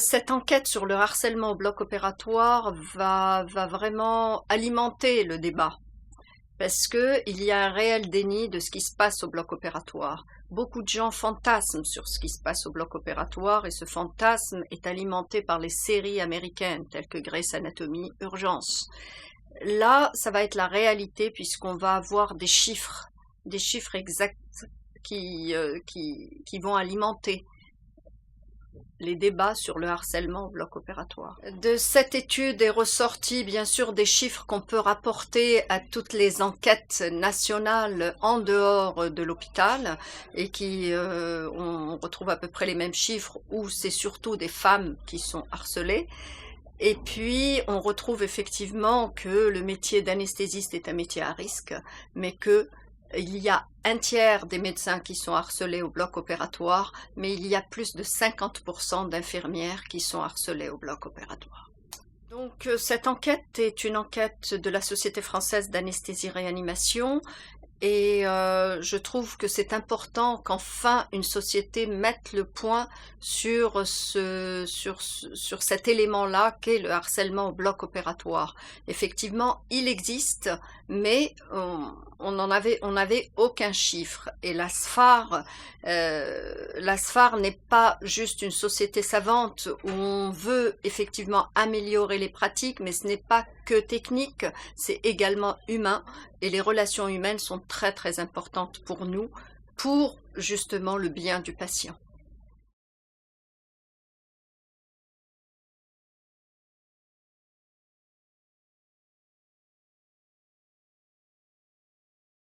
Cette enquête sur le harcèlement au bloc opératoire va vraiment alimenter le débat parce que il y a un réel déni de ce qui se passe au bloc opératoire. Beaucoup de gens fantasment sur ce qui se passe au bloc opératoire et ce fantasme est alimenté par les séries américaines telles que Grey's Anatomy, Urgence. Là, ça va être la réalité puisqu'on va avoir des chiffres exacts qui vont alimenter les débats sur le harcèlement au bloc opératoire. De cette étude est ressorti bien sûr des chiffres qu'on peut rapporter à toutes les enquêtes nationales en dehors de l'hôpital et on retrouve à peu près les mêmes chiffres où c'est surtout des femmes qui sont harcelées. Et puis, on retrouve effectivement que le métier d'anesthésiste est un métier à risque, mais il y a un tiers des médecins qui sont harcelés au bloc opératoire, mais il y a plus de 50% d'infirmières qui sont harcelées au bloc opératoire. Donc, cette enquête est une enquête de la Société française d'anesthésie-réanimation. Et je trouve que c'est important qu'enfin une société mette le point sur cet élément-là qu'est le harcèlement au bloc opératoire. Effectivement, il existe, mais on n'avait aucun chiffre. Et la SFAR n'est pas juste une société savante où on veut effectivement améliorer les pratiques, mais ce n'est pas que technique, c'est également humain. Et les relations humaines sont très très importantes pour nous, pour justement le bien du patient.